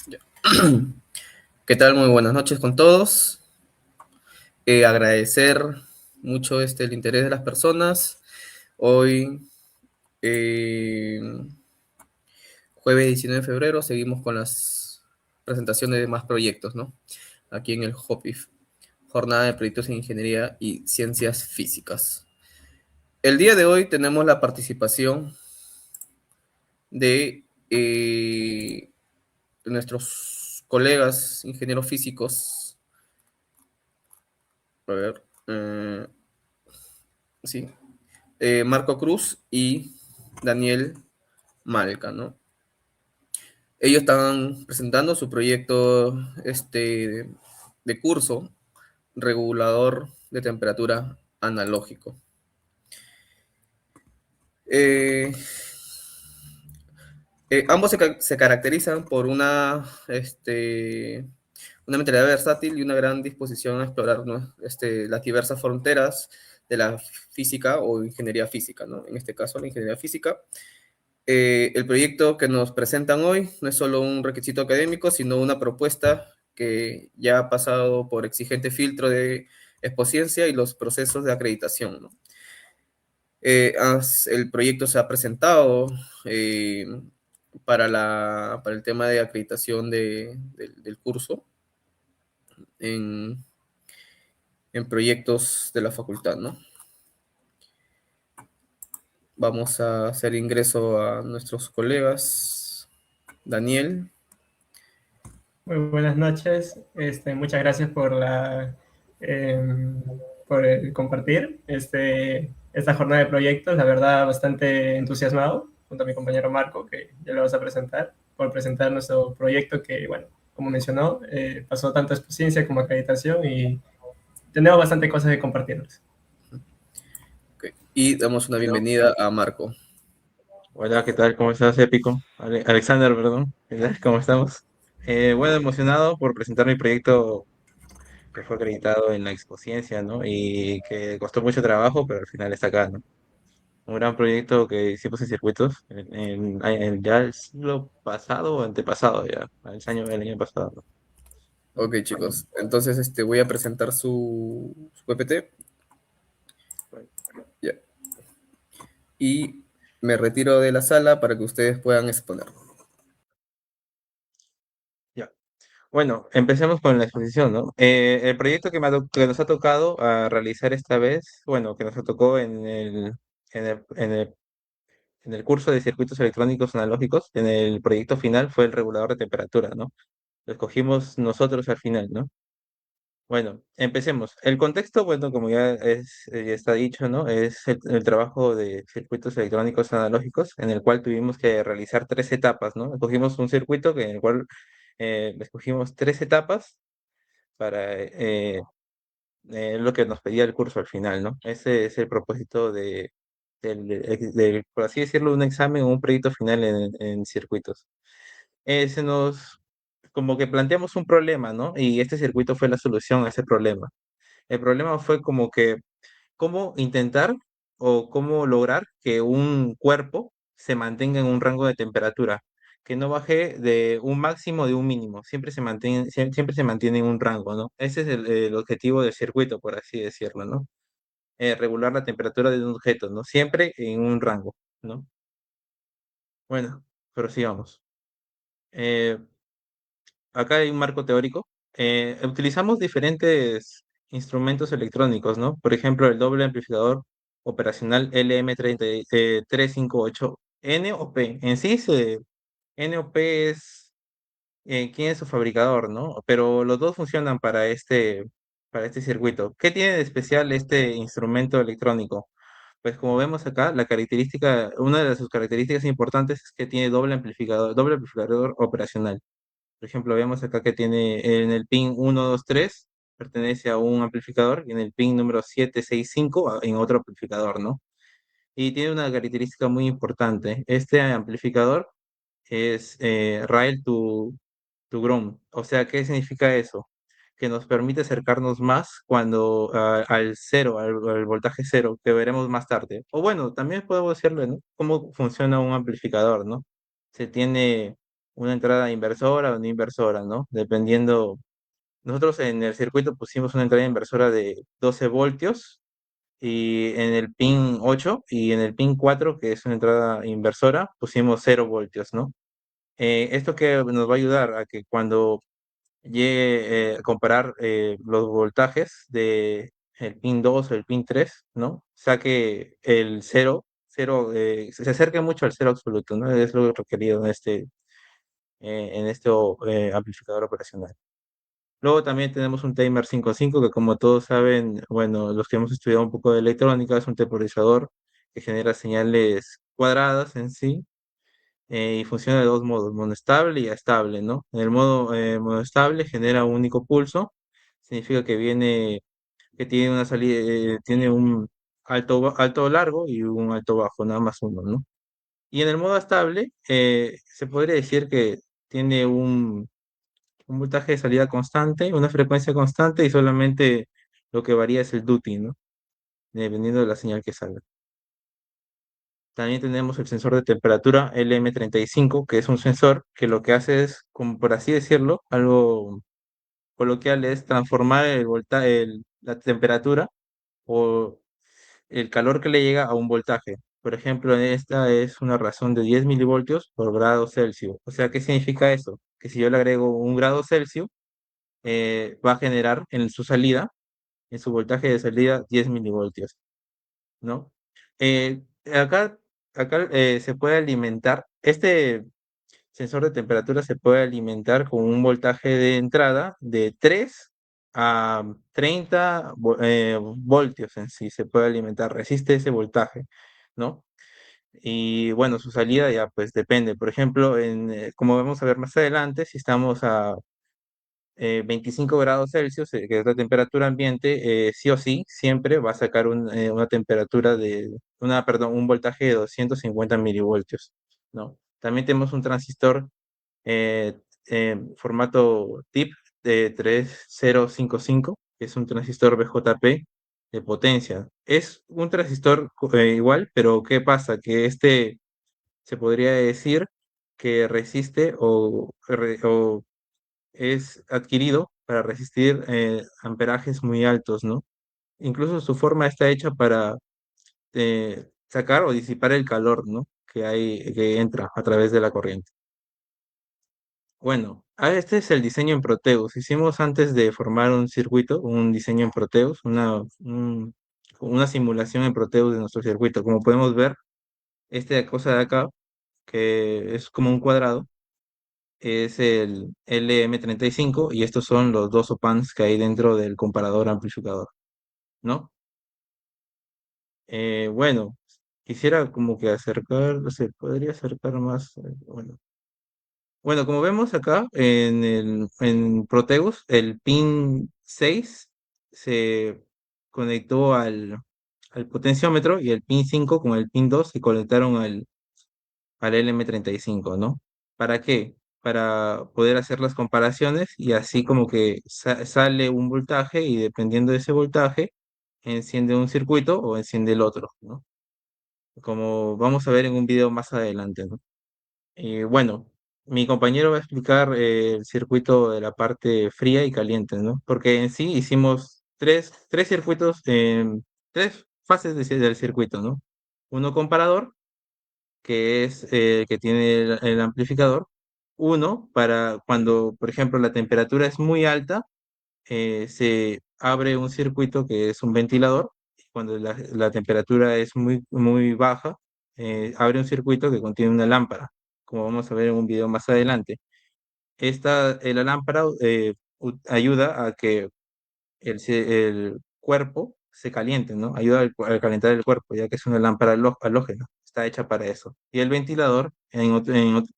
Ya. ¿Qué tal? Muy buenas noches con todos. Agradecer mucho el interés de las personas. Hoy, eh, jueves 19 de febrero, seguimos con las presentaciones de más proyectos, ¿no? Aquí en el HOPIF, Jornada de Proyectos en Ingeniería y Ciencias Físicas. El día de hoy tenemos la participación de nuestros colegas ingenieros físicos. A ver, sí, Marco Cruz y Daniel Malca, ¿no? Ellos están presentando su proyecto de curso, regulador de temperatura analógico. Eh, Ambos se caracterizan por una mentalidad versátil y una gran disposición a explorar, ¿no? Las diversas fronteras de la física o ingeniería física, ¿no? En este caso, la ingeniería física. El proyecto que nos presentan hoy no es solo un requisito académico, sino una propuesta que ya ha pasado por exigente filtro de expociencia y los procesos de acreditación, ¿no? El proyecto se ha presentado eh, para el tema de acreditación del curso en, en proyectos de la facultad, ¿no? Vamos a hacer ingreso a nuestros colegas. Daniel. Muy buenas noches. Muchas gracias em, por el compartir esta jornada de proyectos. La verdad, bastante entusiasmado junto a mi compañero Marco, que ya lo vas a presentar, por presentar nuestro proyecto que, bueno, como mencionó, pasó tanto experiencia como acreditación y tenemos bastante cosas que compartirles. Okay. Y damos una bienvenida a Marco. Hola, ¿qué tal? ¿Cómo estás, Épico? Alexander, perdón. ¿Qué tal? ¿Cómo estamos? Bueno, emocionado por presentar mi proyecto que fue acreditado en la Expociencia, ¿no? Y que costó mucho trabajo, pero al final está acá, ¿no? Un gran proyecto que hicimos en circuitos ya el siglo pasado o antepasado, ya, el año pasado, ¿no? Ok, chicos. Entonces, voy a presentar su PPT. Ya. Y me retiro de la sala para que ustedes puedan exponer. Ya. Bueno, empecemos con la exposición, ¿no? El proyecto que nos ha tocado realizar esta vez, bueno, que nos tocó en el, en el en el curso de circuitos electrónicos analógicos, en el proyecto final fue el regulador de temperatura, ¿no? Lo escogimos nosotros al final, ¿no? Bueno, empecemos. El contexto, bueno, como ya está dicho, ¿no? Es el trabajo de circuitos electrónicos analógicos, en el cual tuvimos que realizar tres etapas, ¿no? Escogimos un circuito en el cual escogimos tres etapas para lo que nos pedía el curso al final, ¿no? Ese es el propósito por así decirlo, un examen o un proyecto final en circuitos. Se nos, como que planteamos un problema, ¿no? Y este circuito fue la solución a ese problema. El problema fue como que cómo intentar o cómo lograr que un cuerpo se mantenga en un rango de temperatura, que no baje de un máximo de un mínimo, siempre se mantiene en un rango, ¿no? Ese es el objetivo del circuito, por así decirlo, ¿no? Regular la temperatura de un objeto, ¿no? Siempre en un rango, ¿no? Bueno, prosigamos. Eh, Acá hay un marco teórico. Utilizamos diferentes instrumentos electrónicos, ¿no? Por ejemplo, el doble amplificador operacional LM358N o P. N o P es quién es su fabricador, ¿no? Pero los dos funcionan para este circuito. ¿Qué tiene de especial este instrumento electrónico? Pues como vemos acá, una de sus características importantes es que tiene doble amplificador operacional. Por ejemplo, vemos acá que tiene en el pin 123 pertenece a un amplificador y en el pin número 765 en otro amplificador, ¿no? Y tiene una característica muy importante. Este amplificador es Rail to Ground. O sea, ¿qué significa eso? Que nos permite acercarnos más al cero, al voltaje cero, que veremos más tarde. O bueno, también podemos decirle, ¿no? Cómo funciona un amplificador, ¿no? Se tiene una entrada inversora o no inversora, ¿no? Dependiendo, nosotros en el circuito pusimos una entrada inversora de 12 voltios y en el pin 8 y en el pin 4, que es una entrada inversora, pusimos 0 voltios, ¿no? Esto que nos va a ayudar a que cuando llegue a comparar los voltajes de el pin 2 o el pin 3, ¿no? Saque el cero, se acerque mucho al cero absoluto, ¿no? Es lo requerido en este amplificador operacional. Luego también tenemos un timer 5.5 que como todos saben, bueno, los que hemos estudiado un poco de electrónica, es un temporizador que genera señales cuadradas en sí y funciona de dos modos, monoestable y estable, ¿no? En el modo estable genera un único pulso, significa que tiene una salida, tiene un alto largo y un alto bajo, nada más uno, ¿no? Y en el modo estable, se podría decir que tiene un voltaje de salida constante, una frecuencia constante y solamente lo que varía es el duty, ¿no? Dependiendo de la señal que salga. También tenemos el sensor de temperatura LM35, que es un sensor que lo que hace es, como por así decirlo, algo coloquial, es transformar la temperatura o el calor que le llega a un voltaje. Por ejemplo, esta es una razón de 10 milivoltios por grado Celsius. O sea, ¿qué significa eso? Que si yo le agrego un grado Celsius, va a generar en su salida, en su voltaje de salida, 10 milivoltios, ¿no? Eh, acá se puede alimentar, este sensor de temperatura se puede alimentar con un voltaje de entrada de 3 a 30 voltios en sí, se puede alimentar, resiste ese voltaje, ¿no? Y bueno, su salida ya pues depende. Por ejemplo, como vamos a ver más adelante, si estamos a 25 grados Celsius, que es la temperatura ambiente, sí o sí, siempre va a sacar una temperatura perdón, un voltaje de 250 milivoltios, ¿no? También tenemos un transistor eh, formato TIP de 3055, que es un transistor BJP de potencia. Es un transistor igual, pero ¿qué pasa? Que se podría decir que resiste o es adquirido para resistir amperajes muy altos, ¿no? Incluso su forma está hecha para sacar o disipar el calor, ¿no? Que entra a través de la corriente. Bueno, este es el diseño en Proteus. Hicimos antes de formar un circuito, un diseño en Proteus, una simulación en Proteus de nuestro circuito. Como podemos ver, esta cosa de acá, que es como un cuadrado, es el LM35 y estos son los dos opamps que hay dentro del comparador amplificador, ¿no? Bueno, quisiera como que se podría acercar más, bueno, como vemos acá en Proteus, el pin 6 se conectó al potenciómetro y el pin 5 con el pin 2 se conectaron al LM35, ¿no? ¿Para qué? Para poder hacer las comparaciones y así como que sale un voltaje y dependiendo de ese voltaje, enciende un circuito o enciende el otro, ¿no? Como vamos a ver en un video más adelante, ¿no? Bueno, mi compañero va a explicar el circuito de la parte fría y caliente, ¿no? Porque en sí hicimos tres circuitos, tres fases del circuito, ¿no? Uno comparador, que es que tiene el amplificador. Uno, para cuando, por ejemplo, la temperatura es muy alta, se abre un circuito que es un ventilador. Cuando la temperatura es muy baja, abre un circuito que contiene una lámpara, como vamos a ver en un video más adelante. La lámpara ayuda a que el cuerpo se caliente, ¿no? Ayuda al calentar el cuerpo, ya que es una lámpara halógena, está hecha para eso. Y el ventilador,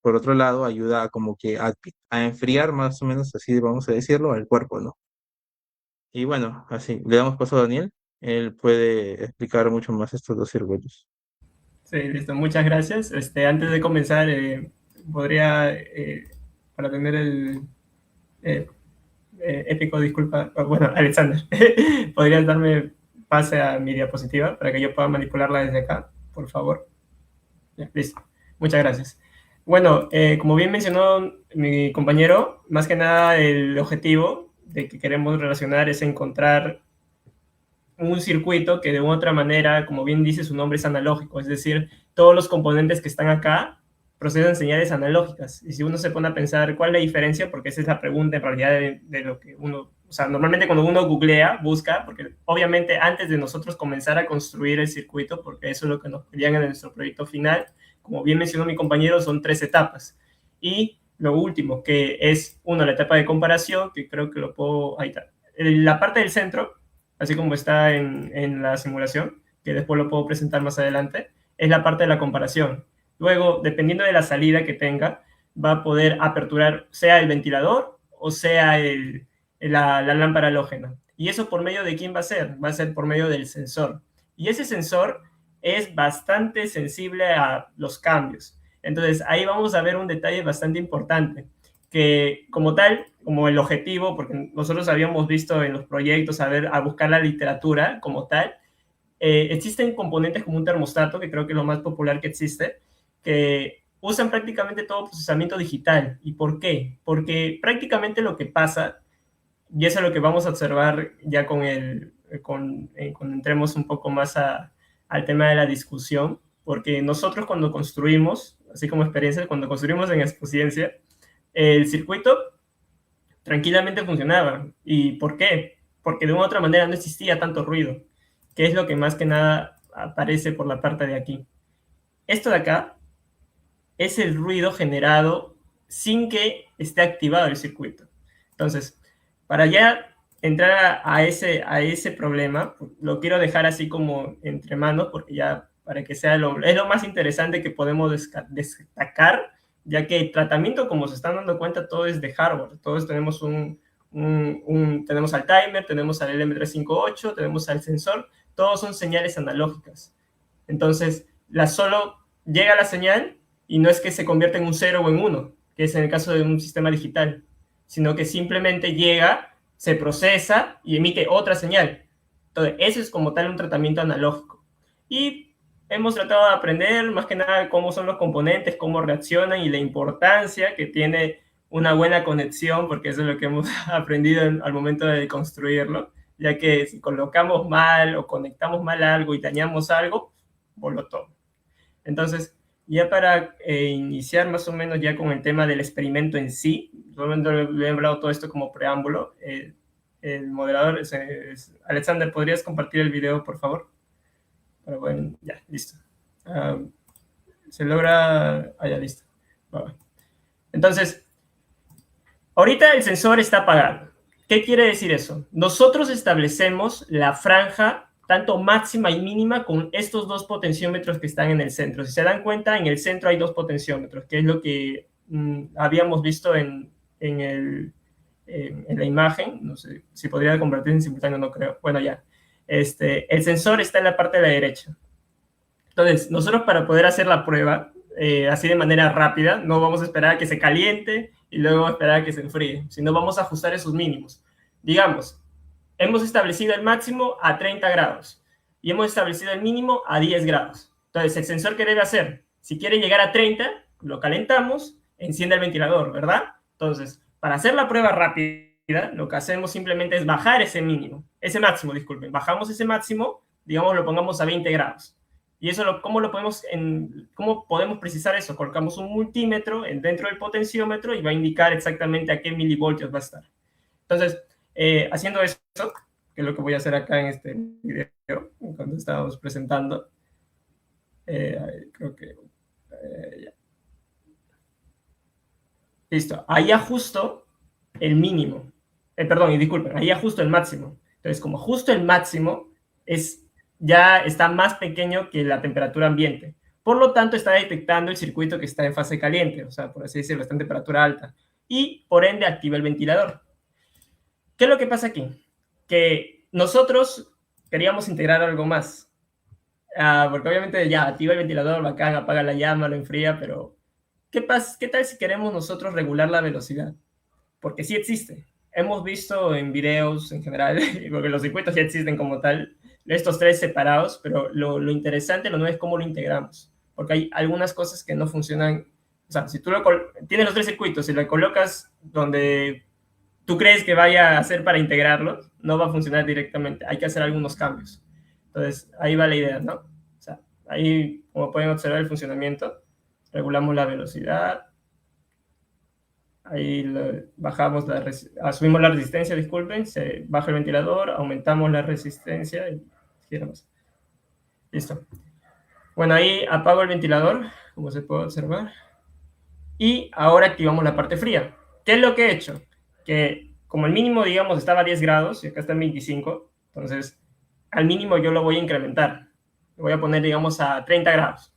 por otro lado, ayuda a como que a enfriar más o menos, así vamos a decirlo, al cuerpo, ¿no? Y bueno, así, le damos paso a Daniel, él puede explicar mucho más estos dos circuitos. Sí, listo, muchas gracias. Antes de comenzar, podría, para tener el eh, épico, disculpa, bueno, Alexander, ¿podrías darme pase a mi diapositiva para que yo pueda manipularla desde acá, por favor? Ya, listo, muchas gracias. Bueno, como bien mencionó mi compañero, más que nada el objetivo de que queremos relacionar es encontrar un circuito que de una otra manera, como bien dice su nombre, es analógico, es decir, todos los componentes que están acá procesan señales analógicas. Y si uno se pone a pensar cuál es la diferencia, porque esa es la pregunta en realidad de lo que uno, o sea, normalmente cuando uno googlea, busca, porque obviamente antes de nosotros comenzar a construir el circuito, porque eso es lo que nos pedían en nuestro proyecto final, como bien mencionó mi compañero, son 3 etapas. Y lo último, que es, uno, la etapa de comparación, que creo que lo puedo, ahí está. La parte del centro, así como está en la simulación, que después lo puedo presentar más adelante, es la parte de la comparación. Luego, dependiendo de la salida que tenga, va a poder aperturar sea el ventilador o sea la lámpara halógena. ¿Y eso por medio de quién va a ser? Va a ser por medio del sensor. Y ese sensor es bastante sensible a los cambios. Entonces, ahí vamos a ver un detalle bastante importante, que como tal, como el objetivo, porque nosotros habíamos visto en los proyectos a buscar la literatura como tal, existen componentes como un termostato, que creo que es lo más popular que existe, que usan prácticamente todo procesamiento digital. ¿Y por qué? Porque prácticamente lo que pasa, y eso es lo que vamos a observar ya cuando entremos un poco más al tema de la discusión, porque nosotros cuando construimos, así como experiencia, cuando construimos en Expociencia, el circuito tranquilamente funcionaba. ¿Y por qué? Porque de una u otra manera no existía tanto ruido, que es lo que más que nada aparece por la parte de aquí. Esto de acá es el ruido generado sin que esté activado el circuito. Entonces, para ya entrar a ese problema, lo quiero dejar así como entre manos, porque ya para que sea es lo más interesante que podemos destacar, ya que el tratamiento, como se están dando cuenta, todo es de hardware. Todos tenemos tenemos al timer, tenemos al LM358, tenemos al sensor, todos son señales analógicas. Entonces, solo llega la señal y no es que se convierta en un 0 o en 1, que es en el caso de un sistema digital, sino que simplemente llega, se procesa y emite otra señal. Entonces, eso es como tal un tratamiento analógico. Y hemos tratado de aprender más que nada cómo son los componentes, cómo reaccionan y la importancia que tiene una buena conexión, porque eso es lo que hemos aprendido al momento de construirlo, ya que si colocamos mal o conectamos mal algo y dañamos algo, voló todo. Entonces, ya para iniciar más o menos ya con el tema del experimento en sí, le he hablado todo esto como preámbulo. El moderador Alexander, ¿podrías compartir el video, por favor? Pero bueno, ya, listo. Se logra... ya, listo. Entonces, ahorita el sensor está apagado. ¿Qué quiere decir eso? Nosotros establecemos la franja tanto máxima y mínima con estos 2 potenciómetros que están en el centro. Si se dan cuenta, en el centro hay 2 potenciómetros, que es lo que habíamos visto en la imagen. No sé si podría convertirse en simultáneo, no creo. Bueno, ya. El sensor está en la parte de la derecha. Entonces, nosotros para poder hacer la prueba, así de manera rápida, no vamos a esperar a que se caliente y luego esperar a que se enfríe, sino vamos a ajustar esos mínimos. Digamos, hemos establecido el máximo a 30 grados y hemos establecido el mínimo a 10 grados. Entonces, el sensor, ¿qué debe hacer? Si quiere llegar a 30, lo calentamos, enciende el ventilador, ¿verdad? Entonces, para hacer la prueba rápida, lo que hacemos simplemente es bajar ese máximo, disculpen. Bajamos ese máximo, digamos, lo pongamos a 20 grados. ¿Y eso cómo podemos precisar eso? Colocamos un multímetro dentro del potenciómetro y va a indicar exactamente a qué milivoltios va a estar. Entonces, haciendo eso, que es lo que voy a hacer acá en este video, cuando estábamos presentando, creo que ya. Listo, ahí ajusto el mínimo, perdón, y disculpen, ahí ajusto el máximo. Entonces, como ajusto el máximo, ya está más pequeño que la temperatura ambiente. Por lo tanto, está detectando el circuito que está en fase caliente, o sea, por así decirlo, está en temperatura alta. Y, por ende, activa el ventilador. ¿Qué es lo que pasa aquí? Que nosotros queríamos integrar algo más. Porque obviamente ya activa el ventilador, bacán, apaga la llama, lo enfría, pero ¿qué tal si queremos nosotros regular la velocidad? Porque sí existe. Hemos visto en videos en general, porque los circuitos ya existen como tal, estos 3 separados, pero lo interesante, lo nuevo es cómo lo integramos, porque hay algunas cosas que no funcionan O sea, si tú tienes los 3 circuitos y lo colocas donde tú crees que vaya a hacer para integrarlos, no va a funcionar directamente. Hay que hacer algunos cambios. Entonces, ahí va la idea, ¿no? O sea, ahí, como pueden observar el funcionamiento, regulamos la velocidad, ahí bajamos subimos la resistencia, disculpen, se baja el ventilador, aumentamos la resistencia y giramos. Listo. Bueno, ahí apago el ventilador, como se puede observar. Y ahora activamos la parte fría. ¿Qué es lo que he hecho? Que como el mínimo, digamos, estaba a 10 grados y acá está en 25, entonces al mínimo yo lo voy a incrementar. Lo voy a poner, digamos, a 30 grados.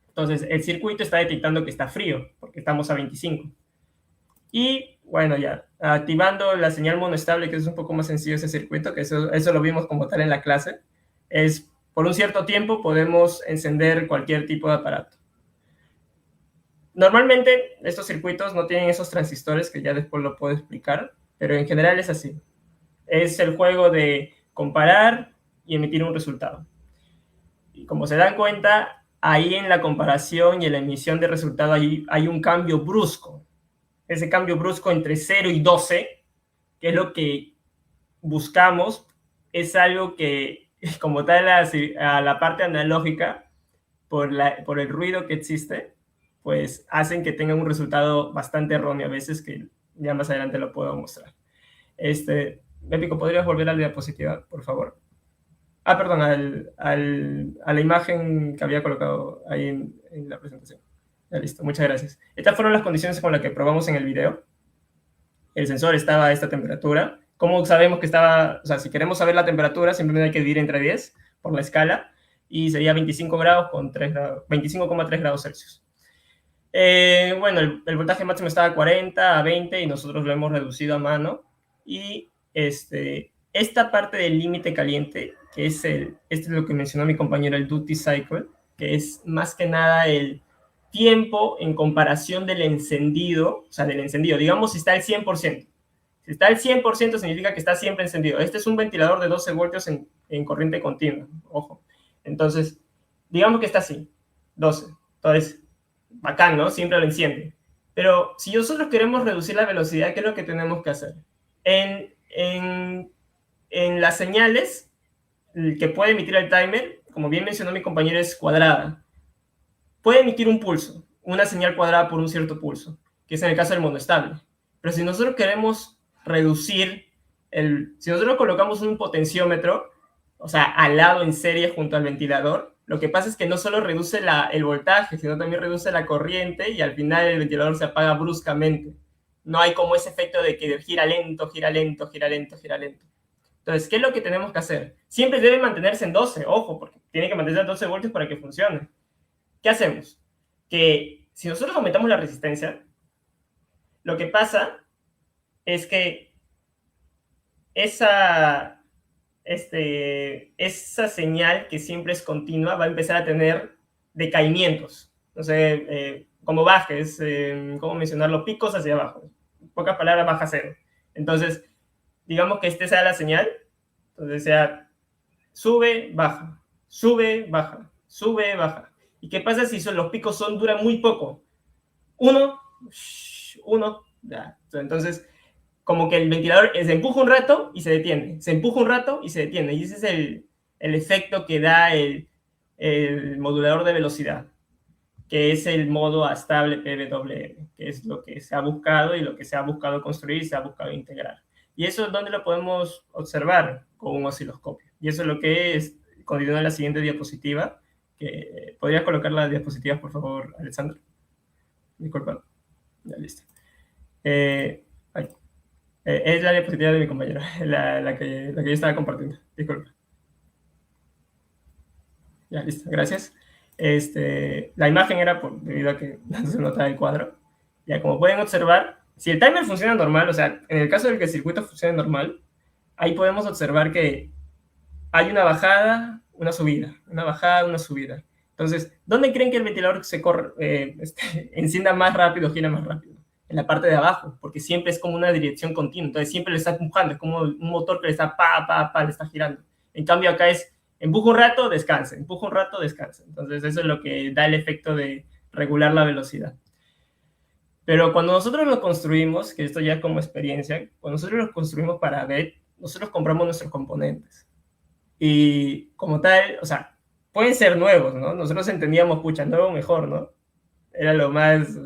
Entonces el circuito está detectando que está frío, porque estamos a 25. Y bueno, ya, activando la señal monoestable, que es un poco más sencillo ese circuito, que eso lo vimos como tal en la clase, es por un cierto tiempo podemos encender cualquier tipo de aparato. Normalmente estos circuitos no tienen esos transistores, que ya después lo puedo explicar, pero en general es así. Es el juego de comparar y emitir un resultado. Y como se dan cuenta, ahí en la comparación y en la emisión de resultado hay un cambio brusco. Ese cambio brusco entre 0 y 12, que es lo que buscamos, es algo que, como tal, a la parte analógica, por el ruido que existe, pues hacen que tengan un resultado bastante erróneo a veces, que ya más adelante lo puedo mostrar. Épico, ¿podrías volver a la diapositiva, por favor? Perdón, a la imagen que había colocado ahí en la presentación. Ya listo, muchas gracias. Estas fueron las condiciones con las que probamos en el video. El sensor estaba a esta temperatura. ¿Cómo sabemos que estaba? O sea, si queremos saber la temperatura, simplemente hay que dividir entre 10 por la escala y sería 25 grados con 25,3 grados Celsius. Bueno, el voltaje máximo estaba a 40, a 20 y nosotros lo hemos reducido a mano. Y esta parte del límite caliente, que este es lo que mencionó mi compañero, el duty cycle, que es más que nada el tiempo en comparación del encendido, o sea, del encendido, digamos si está al 100%. Si está al 100% significa que está siempre encendido. Este es un ventilador de 12 voltios en corriente continua, ojo. Entonces, digamos que está así, 12. Entonces, bacán, ¿no? Siempre lo enciende. Pero si nosotros queremos reducir la velocidad, ¿qué es lo que tenemos que hacer? En las señales que puede emitir el timer, como bien mencionó mi compañero, es cuadrada. Puede emitir un pulso, una señal cuadrada por un cierto pulso, que es en el caso del monoestable. Pero si nosotros queremos reducir si nosotros colocamos un potenciómetro, o sea, al lado en serie junto al ventilador, lo que pasa es que no solo reduce el voltaje, sino también reduce la corriente y al final el ventilador se apaga bruscamente. No hay como ese efecto de que gira lento, gira lento, gira lento, gira lento. Entonces, ¿qué es lo que tenemos que hacer? Siempre debe mantenerse en 12, ojo, porque tiene que mantenerse en 12 voltios para que funcione. ¿Qué hacemos? Que si nosotros aumentamos la resistencia, lo que pasa es que esa señal que siempre es continua va a empezar a tener decaimientos. No sé, como bajes, ¿cómo mencionarlo? Picos hacia abajo. En pocas palabras, baja cero. Entonces, digamos que sea la señal. Entonces sea sube, baja, sube, baja, sube, baja. ¿Y qué pasa si los picos duran muy poco? Uno, ya. Entonces, como que el ventilador se empuja un rato y se detiene, se empuja un rato y se detiene. Y ese es el efecto que da el modulador de velocidad, que es el modo estable PWM, que es lo que se ha buscado y lo que se ha buscado construir y se ha buscado integrar. Y eso es donde lo podemos observar con un osciloscopio. Y eso es lo que es, continúa en la siguiente diapositiva. ¿Podrías colocar las diapositivas, por favor, Alexander? Disculpa. Ya, listo. Es la diapositiva de mi compañero, la que yo estaba compartiendo. Disculpa. Ya, listo. Gracias. La imagen era debido a que no se nota el cuadro. Ya, como pueden observar, si el timer funciona normal, o sea, en el caso del que el circuito funcione normal, ahí podemos observar que hay una bajada, una subida, una bajada, una subida. Entonces, ¿dónde creen que el ventilador encienda más rápido, gira más rápido? En la parte de abajo, porque siempre es como una dirección continua, entonces siempre le está empujando, es como un motor que le está le está girando. En cambio acá es empuja un rato, descansa, empuja un rato, descansa. Entonces eso es lo que da el efecto de regular la velocidad. Pero cuando nosotros lo construimos, que esto ya es como experiencia, cuando nosotros lo construimos para BET, nosotros compramos nuestros componentes. Y como tal, o sea, pueden ser nuevos, ¿no? Nosotros entendíamos, pucha, nuevo mejor, ¿no? Era lo más,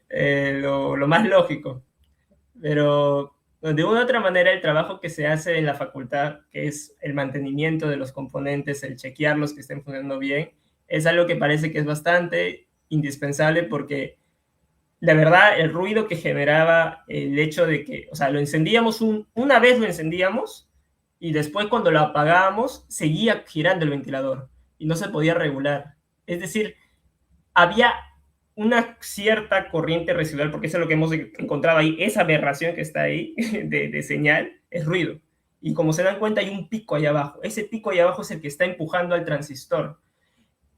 lo más lógico. Pero de una u otra manera el trabajo que se hace en la facultad, que es el mantenimiento de los componentes, el chequearlos que estén funcionando bien, es algo que parece que es bastante indispensable porque la verdad el ruido que generaba el hecho de que, o sea, lo encendíamos una vez lo encendíamos y después cuando lo apagábamos seguía girando el ventilador y no se podía regular. Es decir, había una cierta corriente residual, porque eso es lo que hemos encontrado ahí, esa aberración que está ahí de señal, es ruido. Y como se dan cuenta, hay un pico ahí abajo. Ese pico ahí abajo es el que está empujando al transistor.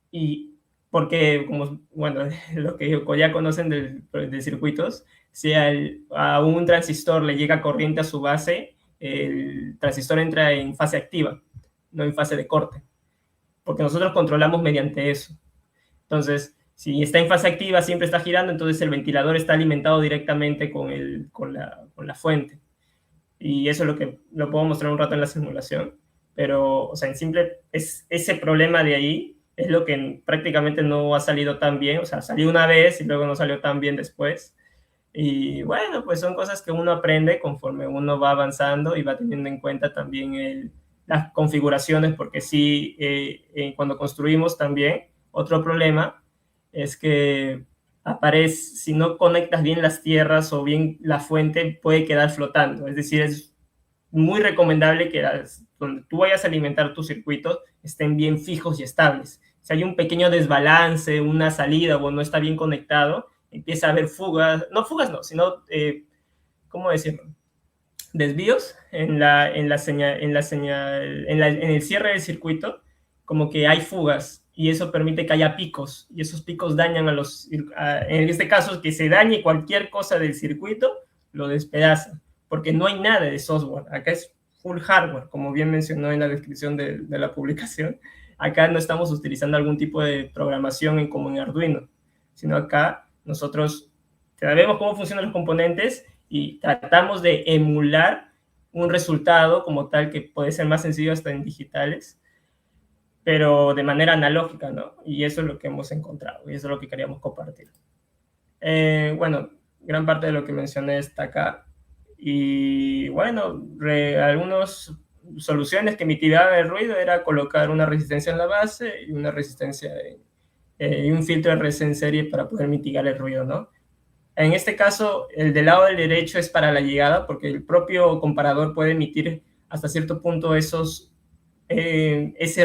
Y porque, como, bueno, lo que ya conocen de circuitos, si a un transistor le llega corriente a su base, el transistor entra en fase activa, no en fase de corte, porque nosotros controlamos mediante eso. Entonces, si está en fase activa, siempre está girando, entonces el ventilador está alimentado directamente con la fuente. Y eso es lo que lo puedo mostrar un rato en la simulación. Pero, o sea, en simple, es ese problema de ahí es lo que prácticamente no ha salido tan bien. O sea, salió una vez y luego no salió tan bien después. Y bueno, pues son cosas que uno aprende conforme uno va avanzando y va teniendo en cuenta también las configuraciones, porque sí, cuando construimos también, otro problema es que aparece, si no conectas bien las tierras o bien la fuente, puede quedar flotando. Es decir, es muy recomendable que donde tú vayas a alimentar tus circuitos estén bien fijos y estables. Si hay un pequeño desbalance, una salida o no está bien conectado, empieza a haber fugas, no fugas no, sino, ¿cómo decirlo? Desvíos en el cierre del circuito, como que hay fugas y eso permite que haya picos y esos picos dañan en este caso, que se dañe cualquier cosa del circuito, lo despedaza, porque no hay nada de software, acá es full hardware, como bien mencionó en la descripción de la publicación. Acá no estamos utilizando algún tipo de programación como en Arduino, sino acá nosotros sabemos cómo funcionan los componentes y tratamos de emular un resultado como tal que puede ser más sencillo hasta en digitales, pero de manera analógica, ¿no? Y eso es lo que hemos encontrado y eso es lo que queríamos compartir. Bueno, gran parte de lo que mencioné está acá. Y bueno, algunas soluciones que mitigaban el ruido era colocar una resistencia en la base y una resistencia y un filtro RC en serie para poder mitigar el ruido, ¿no? En este caso, el del lado del derecho es para la llegada, porque el propio comparador puede emitir hasta cierto punto ese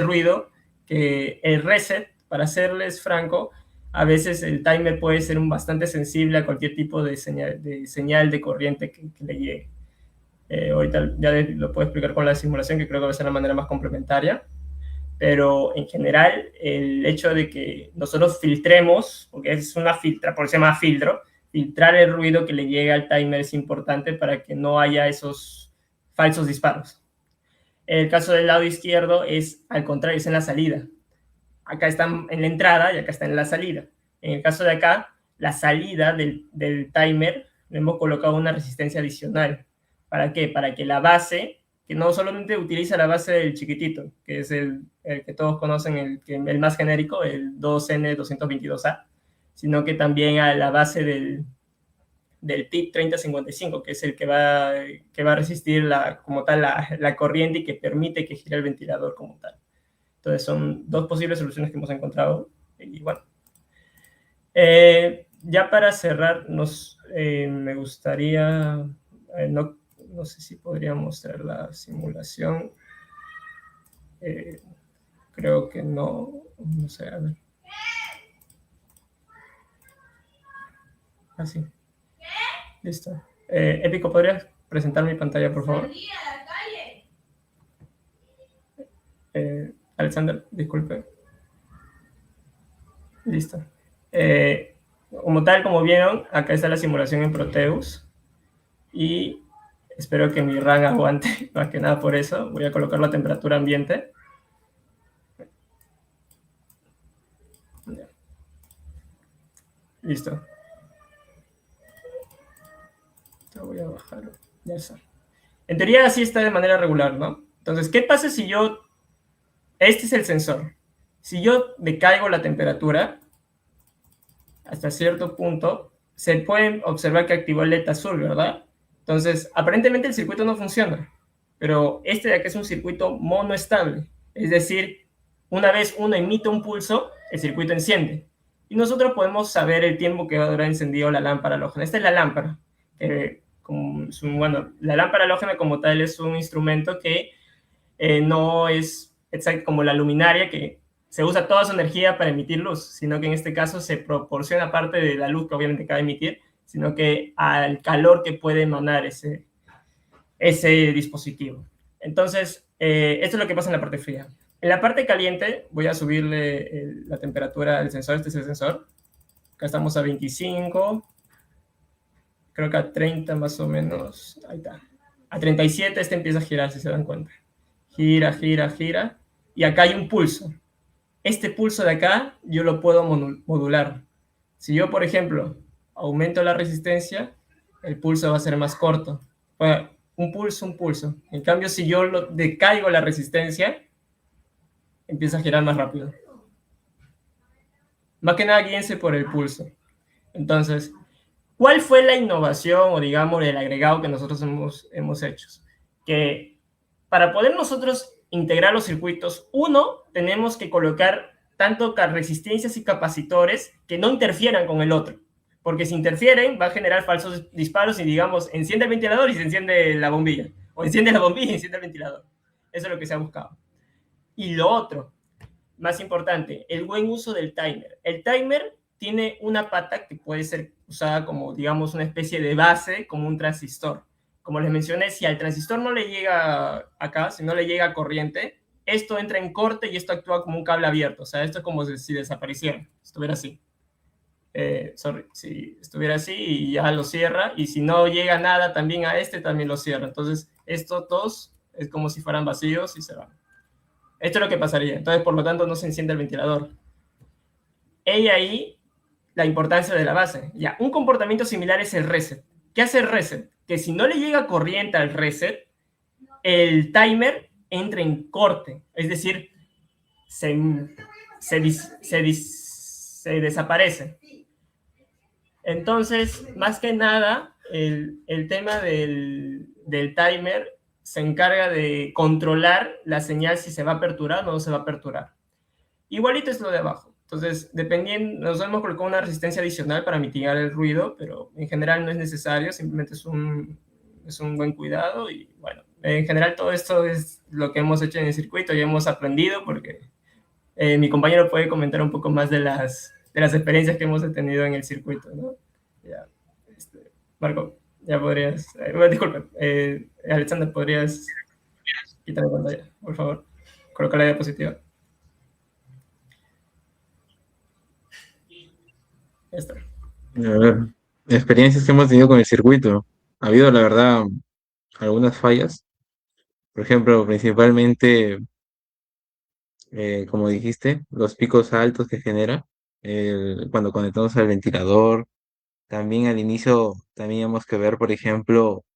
ruido, que el reset, para serles franco, a veces el timer puede ser bastante sensible a cualquier tipo de señal de corriente que le llegue. Ahorita ya lo puedo explicar con la simulación, que creo que va a ser la manera más complementaria. Pero en general, el hecho de que nosotros filtremos, porque es una filtra, por eso se llama filtro, filtrar el ruido que le llega al timer es importante para que no haya esos falsos disparos. El caso del lado izquierdo es al contrario, es en la salida. Acá está en la entrada y acá está en la salida. En el caso de acá, la salida del timer le hemos colocado una resistencia adicional. ¿Para qué? Para que la base, que no solamente utiliza la base del chiquitito, que es el que todos conocen, el más genérico, el 2N222A, sino que también a la base del PIP 3055, que es el que va a resistir como tal la corriente y que permite que gire el ventilador como tal. Entonces son dos posibles soluciones que hemos encontrado. Y bueno, ya para cerrar, me gustaría, no sé si podría mostrar la simulación. Creo que no sé, a ver. Así. Listo. Épico, ¿podrías presentar mi pantalla, por favor? Alexander, disculpe. Listo. Como tal, como vieron, acá está la simulación en Proteus. Y espero que mi RAM aguante, más que nada por eso. Voy a colocar la temperatura ambiente. Listo. Lo voy a bajar. Ya está. En teoría así está de manera regular, ¿no? Entonces, ¿qué pasa si yo... Este es el sensor. Si yo decaigo la temperatura hasta cierto punto, se puede observar que activó el LED azul, ¿verdad? Entonces, aparentemente el circuito no funciona, pero este de acá es un circuito monoestable. Es decir, una vez uno emite un pulso, el circuito enciende. Y nosotros podemos saber el tiempo que va a durar encendido la lámpara halógena. Esta es la lámpara. Bueno, la lámpara halógena como tal es un instrumento que no es exacto como la luminaria, que se usa toda su energía para emitir luz, sino que en este caso se proporciona parte de la luz que obviamente acaba de emitir, sino que al calor que puede emanar ese dispositivo. Entonces, esto es lo que pasa en la parte fría. En la parte caliente, voy a subirle la temperatura del sensor. Este es el sensor. Acá estamos a 25, creo que a 30 más o menos. Ahí está. A 37 este empieza a girar, si se dan cuenta. Gira, gira, gira. Y acá hay un pulso. Este pulso de acá yo lo puedo modular. Si yo, por ejemplo, aumento la resistencia, el pulso va a ser más corto. Bueno, un pulso, un pulso. En cambio, si yo decaigo la resistencia, empieza a girar más rápido. Más que nada, guíense por el pulso. Entonces, ¿cuál fue la innovación o, digamos, el agregado que nosotros hemos hecho? Que para poder nosotros integrar los circuitos, uno, tenemos que colocar tanto resistencias y capacitores que no interfieran con el otro. Porque si interfieren, va a generar falsos disparos y, digamos, enciende el ventilador y se enciende la bombilla. O enciende la bombilla y enciende el ventilador. Eso es lo que se ha buscado. Y lo otro, más importante, el buen uso del timer. El timer tiene una pata que puede ser usada como, digamos, una especie de base, como un transistor. Como les mencioné, si al transistor no le llega acá, si no le llega corriente, esto entra en corte y esto actúa como un cable abierto. O sea, esto es como si desapareciera, estuviera así. Si estuviera así y ya lo cierra, y si no llega nada también a este, también lo cierra. Entonces, estos dos es como si fueran vacíos y se van. Esto es lo que pasaría. Entonces, por lo tanto, no se enciende el ventilador. Y ahí la importancia de la base. Ya, un comportamiento similar es el reset. ¿Qué hace el reset? Que si no le llega corriente al reset, el timer entra en corte. Es decir, se desaparece. Entonces, más que nada, el tema del timer se encarga de controlar la señal si se va a aperturar o no se va a aperturar. Igualito es lo de abajo. Entonces, dependiendo, nos hemos colocado una resistencia adicional para mitigar el ruido, pero en general no es necesario, simplemente es un buen cuidado. Y bueno, en general todo esto es lo que hemos hecho en el circuito y hemos aprendido, porque mi compañero puede comentar un poco más de las experiencias que hemos tenido en el circuito, ¿no? Ya, Marco, ya podrías, disculpe, Alexander, podrías quitar la pantalla, por favor, colocar la diapositiva. Ya está. A ver, experiencias que hemos tenido con el circuito. Ha habido, la verdad, algunas fallas. Por ejemplo, principalmente, como dijiste, los picos altos que genera cuando conectamos al ventilador. También al inicio teníamos que ver, por ejemplo,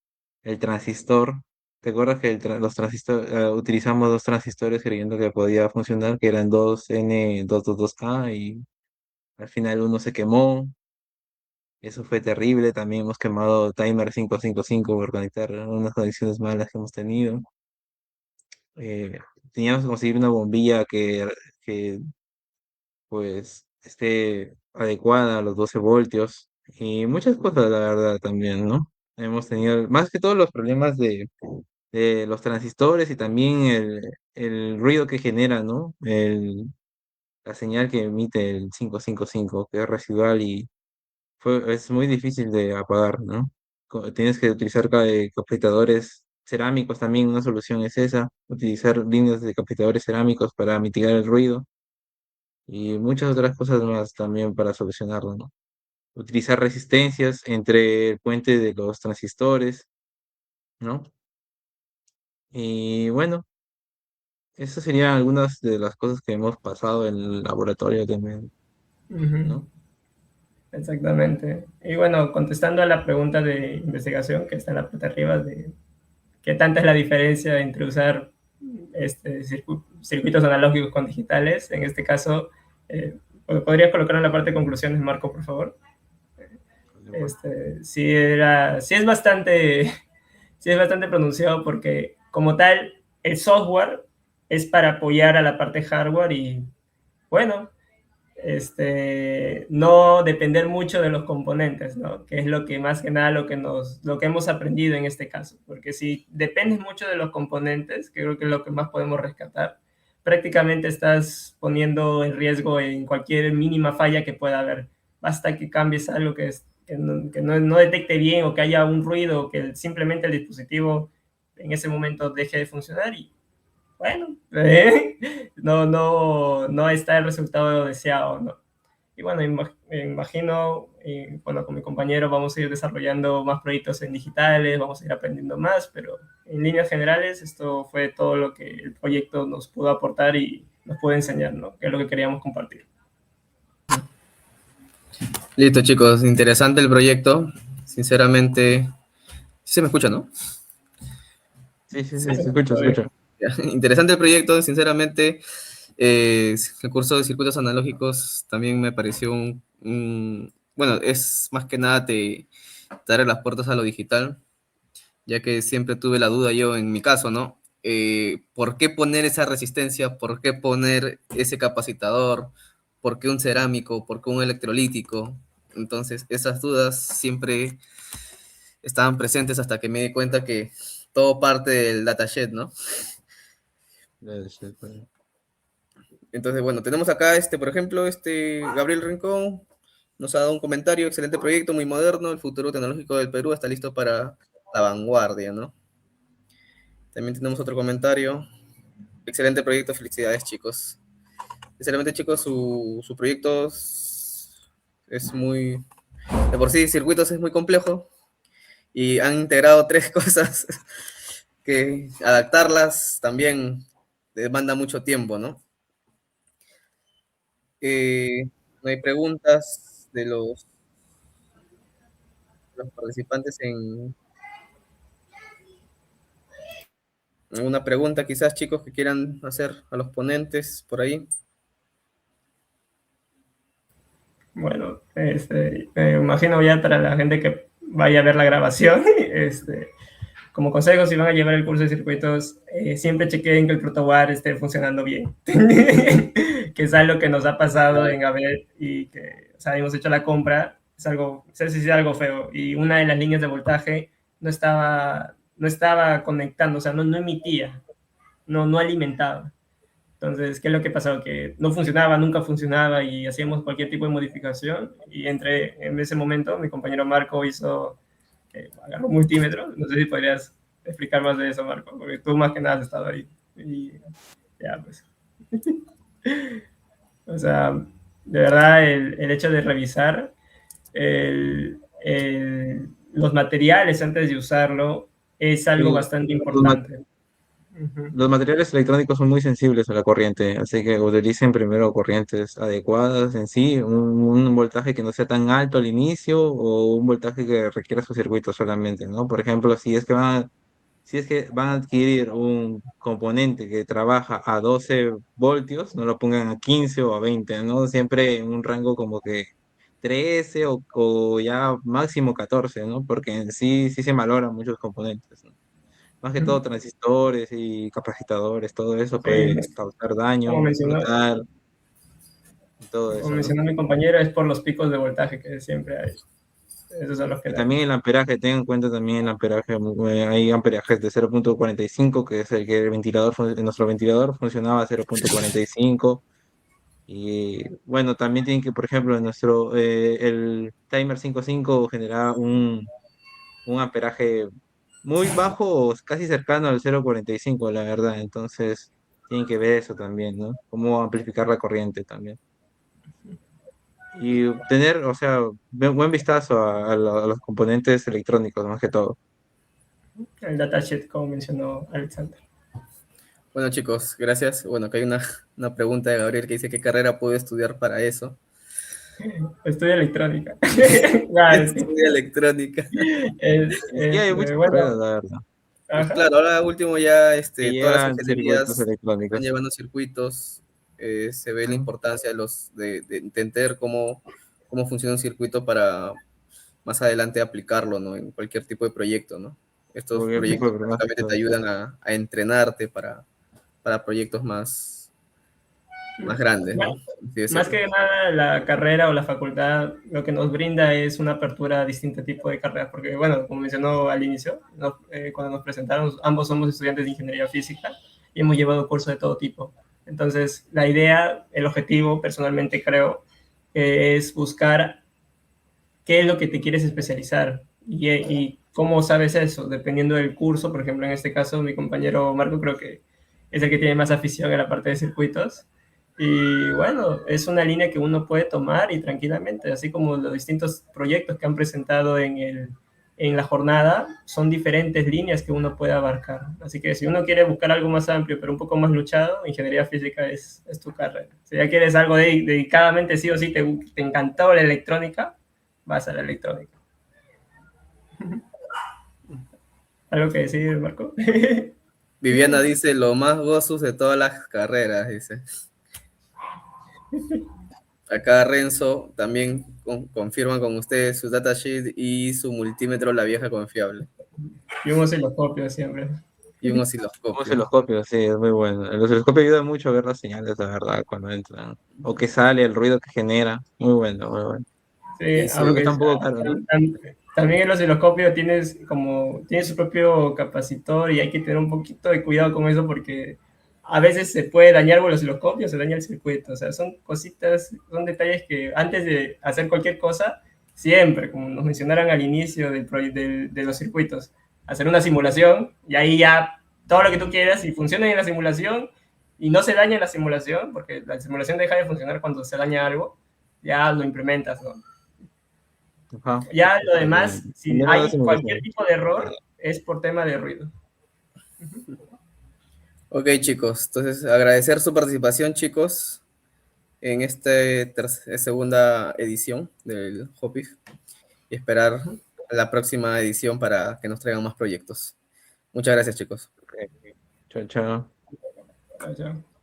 el transistor. ¿Te acuerdas que los transistores, utilizamos dos transistores creyendo que podía funcionar, que eran dos N222A y al final uno se quemó? Eso fue terrible. También hemos quemado timer 555 por conectar unas conexiones malas que hemos tenido. Eh, Teníamos que conseguir una bombilla que pues esté adecuada a los 12 voltios y muchas cosas, la verdad, también, ¿no? Hemos tenido más que todos los problemas de los transistores y también el ruido que genera, ¿no? La señal que emite el 555, que es residual y es muy difícil de apagar, ¿no? Tienes que utilizar capacitadores cerámicos también, una solución es esa, utilizar líneas de capacitadores cerámicos para mitigar el ruido y muchas otras cosas más también para solucionarlo, ¿no? Utilizar resistencias entre el puente de los transistores, ¿no? Y bueno, esas serían algunas de las cosas que hemos pasado en el laboratorio también, Uh -huh. ¿no? Exactamente. Y bueno, contestando a la pregunta de investigación que está en la parte de arriba, de qué tanta es la diferencia entre usar circuitos analógicos con digitales, en este caso, ¿podrías colocar en la parte de conclusiones, Marco, por favor? Sí, sí es bastante pronunciado porque como tal, el software es para apoyar a la parte hardware y bueno, no depender mucho de los componentes, ¿no? Que es lo que más que nada lo que hemos aprendido en este caso, porque si dependes mucho de los componentes, que creo que es lo que más podemos rescatar, prácticamente estás poniendo en riesgo en cualquier mínima falla que pueda haber. Basta que cambies algo que no detecte bien o que haya un ruido o que simplemente el dispositivo en ese momento deje de funcionar y bueno, no está el resultado deseado, ¿no? Y bueno, imagino, y, bueno, con mi compañero vamos a ir desarrollando más proyectos en digitales, vamos a ir aprendiendo más, pero en líneas generales esto fue todo lo que el proyecto nos pudo aportar y nos pudo enseñar, ¿no? Que es lo que queríamos compartir. Listo, chicos, interesante el proyecto. Sinceramente, sí se me escucha, ¿no? Sí, sí, Sí, sí, se escucha, todo se bien. escucha. Interesante el proyecto, sinceramente. El curso de circuitos analógicos también me pareció bueno, es más que nada te abre las puertas a lo digital, ya que siempre tuve la duda yo en mi caso, ¿no? ¿Por qué poner esa resistencia? ¿Por qué poner ese capacitador? ¿Por qué un cerámico? ¿Por qué un electrolítico? Entonces, esas dudas siempre estaban presentes hasta que me di cuenta que todo parte del datasheet, ¿no? Debe ser, pues. Entonces, bueno, tenemos acá, por ejemplo, Gabriel Rincón nos ha dado un comentario, excelente proyecto, muy moderno, el futuro tecnológico del Perú está listo para la vanguardia, ¿no? También tenemos otro comentario, excelente proyecto, felicidades, chicos. Sinceramente, chicos, su proyecto es muy, de por sí, circuitos es muy complejo y han integrado tres cosas que adaptarlas también demanda mucho tiempo, ¿no? No hay preguntas de los participantes en alguna pregunta, quizás, chicos, que quieran hacer a los ponentes por ahí. Bueno, me imagino ya para la gente que vaya a ver la grabación, como consejo, si van a llevar el curso de circuitos, siempre chequeen que el protowar esté funcionando bien. Que es algo que nos ha pasado en Gaber y que, o sea, hemos hecho la compra, es algo, es algo feo. Y una de las líneas de voltaje no estaba conectando, o sea, no emitía, no alimentaba. Entonces, ¿qué es lo que pasó? Que no funcionaba, nunca funcionaba y hacíamos cualquier tipo de modificación. Y en ese momento, mi compañero Marco agarró un multímetro. No sé si podrías explicar más de eso, Marco, porque tú más que nada has estado ahí. Y ya, pues. O sea, de verdad, el hecho de revisar los materiales antes de usarlo es algo Sí, bastante los, ma- importante. Uh-huh. los materiales electrónicos son muy sensibles a la corriente, así que utilicen primero corrientes adecuadas en sí, un voltaje que no sea tan alto al inicio o un voltaje que requiera su circuito solamente, ¿no? Por ejemplo, si es que van a adquirir un componente que trabaja a 12 voltios, no lo pongan a 15 o a 20, ¿no? Siempre en un rango como que 13 o ya máximo 14, ¿no? Porque en sí sí se valoran muchos componentes, ¿no? Más que todo transistores y capacitadores, todo eso puede Sí, causar como daño, mencionó, explotar y todo como eso, ¿no? mencionó mi compañero, es por los picos de voltaje que siempre hay. Esos son los que Y dan. también el amperaje, ten en cuenta también el amperaje, hay amperajes de 0,45, que es el que nuestro ventilador funcionaba a 0,45. Y bueno, también tienen que, por ejemplo, el timer 5.5 generaba un amperaje muy bajo o casi cercano al 0,45, la verdad. Entonces, tienen que ver eso también, ¿no? Cómo amplificar la corriente también. Y tener, o sea, buen vistazo a los componentes electrónicos, más que todo. El datasheet, como mencionó Alexander. Bueno, chicos, gracias. Bueno, acá hay una pregunta de Gabriel que dice qué carrera puedo estudiar para eso. Estudio electrónica. Claro, Estudia electrónica. Sí, hay muchas bueno, carreras, la verdad, Pues ajá. claro, ahora último ya que todas las llevan circuitos ingenierías están electrónicos. llevando circuitos, se ve la Ah, importancia de entender cómo funciona un circuito para más adelante aplicarlo, ¿no? En cualquier tipo de proyecto, ¿no? Estos cualquier tipo proyectos de prácticamente te problemática. ayudan a entrenarte para proyectos más grandes, ¿no? Así Más decirlo. que nada, la carrera o la facultad lo que nos brinda es una apertura a distintos tipos de carreras, porque, bueno, como mencionó al inicio, cuando nos presentaron, ambos somos estudiantes de ingeniería física y hemos llevado cursos de todo tipo. Entonces, la idea, el objetivo, personalmente creo, es buscar qué es lo que te quieres especializar y cómo sabes eso, dependiendo del curso. Por ejemplo, en este caso, mi compañero Marco creo que es el que tiene más afición en la parte de circuitos. Y bueno, es una línea que uno puede tomar y tranquilamente, así como los distintos proyectos que han presentado en la jornada, son diferentes líneas que uno puede abarcar. Así que si uno quiere buscar algo más amplio, pero un poco más luchado, ingeniería física es tu carrera. Si ya quieres algo dedicadamente, sí o sí, te encantó la electrónica, vas a la electrónica. ¿Algo que decir, Marco? Viviana dice, lo más gozos de todas las carreras, dice. Acá Renzo también confirman con ustedes su datasheet y su multímetro La Vieja Confiable. Y un osciloscopio siempre. Y un Un osciloscopio. osciloscopio, sí, es muy bueno. El osciloscopio ayuda mucho a ver las señales, la verdad, cuando entran. O que sale, el ruido que genera. Muy bueno, muy bueno. Sí, Y Creo que sí, está un poco caro, ¿no? también el osciloscopio tiene su propio capacitor y hay que tener un poquito de cuidado con eso porque a veces se puede dañar el osciloscopio, se daña el circuito. O sea, son cositas, son detalles que antes de hacer cualquier cosa, siempre, como nos mencionaron al inicio de los circuitos, hacer una simulación y ahí ya todo lo que tú quieras y funciona en la simulación y no se daña la simulación, porque la simulación deja de funcionar cuando se daña algo, ya lo implementas, ¿no? Ajá. Ya lo demás, si Primero la hay cualquier simulación. tipo de error, es por tema de ruido. Ok, chicos. Entonces, agradecer su participación, chicos, en esta segunda edición del Hopif y esperar la próxima edición para que nos traigan más proyectos. Muchas gracias, chicos. Ok. Chao, chao. Chao, chao.